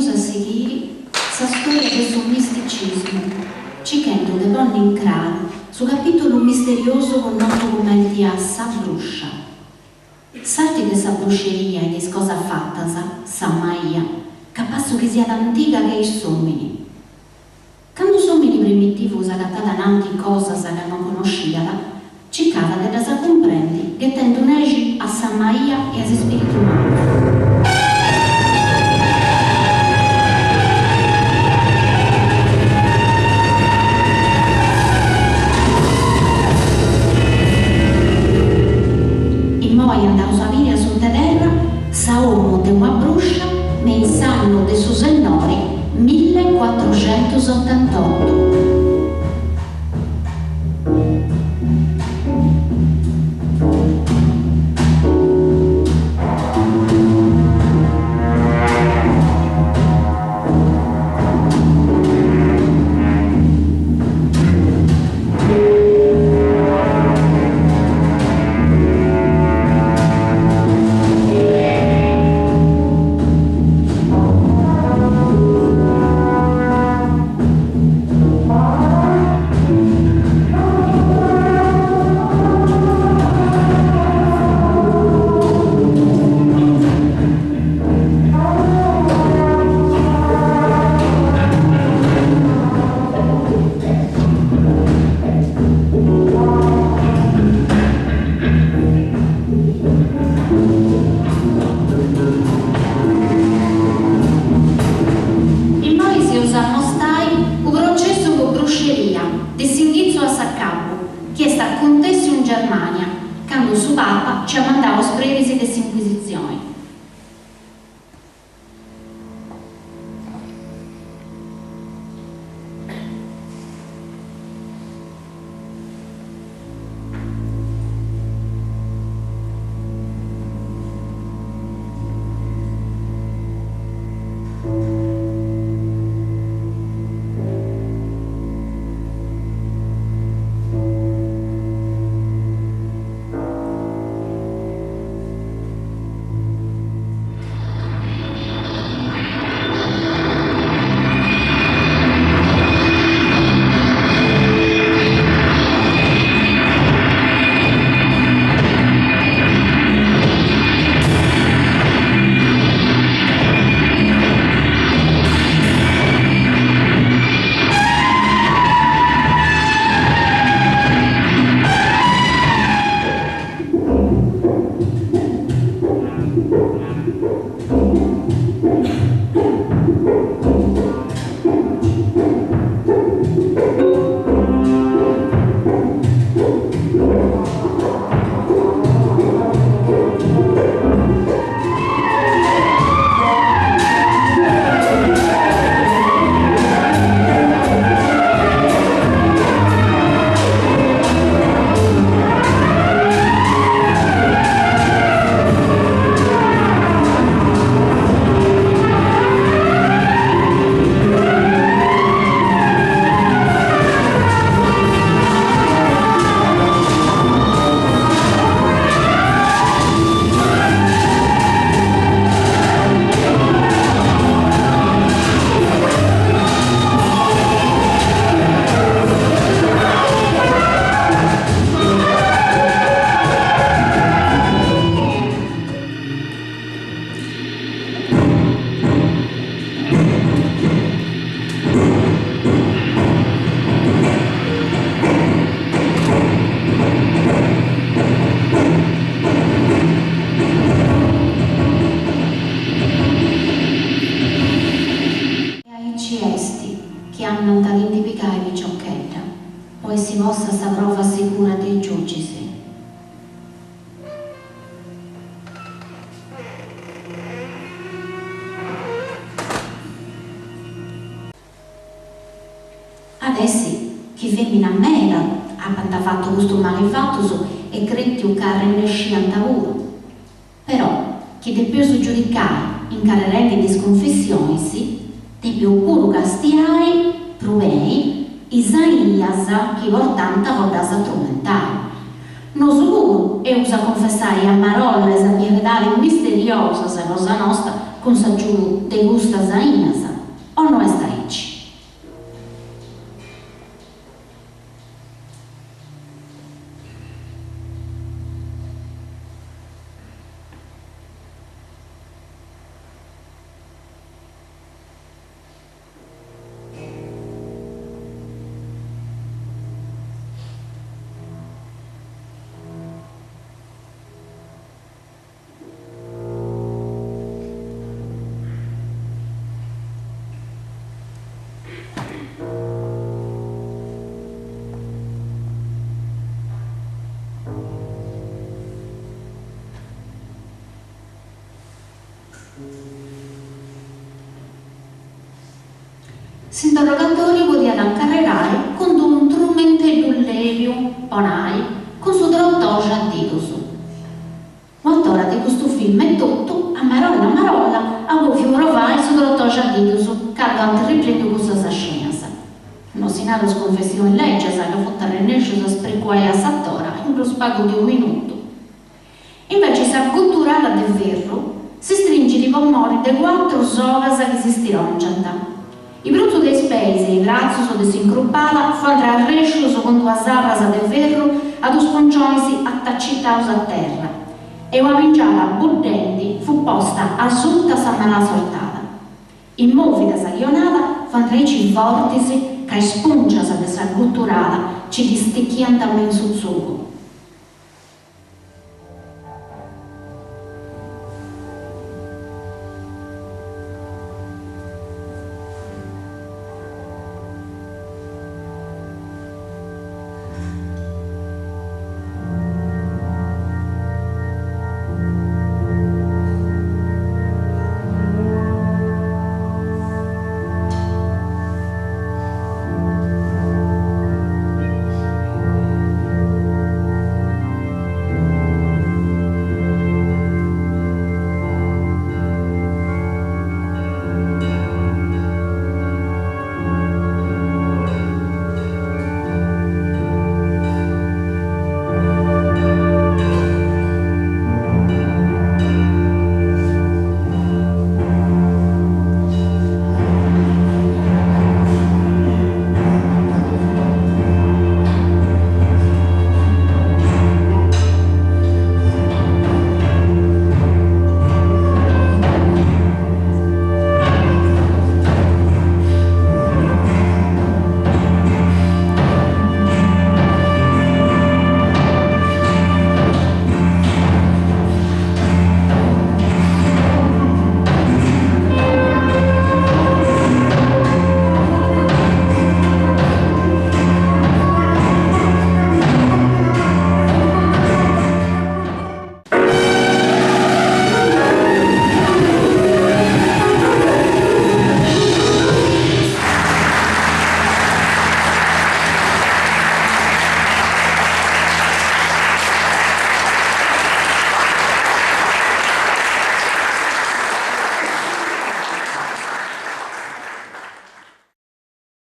inizius a seguire sa storia del suo misticismo, cicchendo de donne in crano su capitolo misterioso con noto come di Sa Bruscia. Salti de sa bruceria e di cosa fattasa, sa Maia, capasso che sia antica che i somini. Quando somini primitivos agattata nanti cosas che non conosciava, ciccava che da sa comprendi, che tendo negi a Sa Maia e a spirito umano. Poi andavo a vivere su terra, sa uomo de una bruscia, mensanno de su sennori 1488. Adesso chi femmina mera ha fatto questo malefatto e cretti che arrennesci a lavoro. Però chi te più giudicare in carrelli di sconfissioni te più pure castiare provei Isaias chi vortanta vorrà tormentare. Non solo e usa confessare a marolle e piedale misteriosa se cosa nostra con sa giù de gusta zainas, o no est aici? S'interrogatori podiat carregare con un trumentello leviu, onai, con su trottoce a ditus. Un'autora di questo film è tutto, a marolla, a cui provare su trottoce a ditus, caldo riprendo questa scena. Non si narra sconfessione in legge, sa che fotta rennesce si sprequai a sattora in lo spago di un minuto. Invece sa culturale del ferro si stringe i polmoni de quattro sovas che si stirongiano. I brutti dei spesi e i bracci sono disincruppati, fanno a rescio con due sarras de ferro ad un sponcioni attaccitaus a terra e una vingiata buddenti fu posta assunta sa mala sortata. In movida saghionata fanno i vortici che spungias de sa culturata ci disticchiano in su zucco.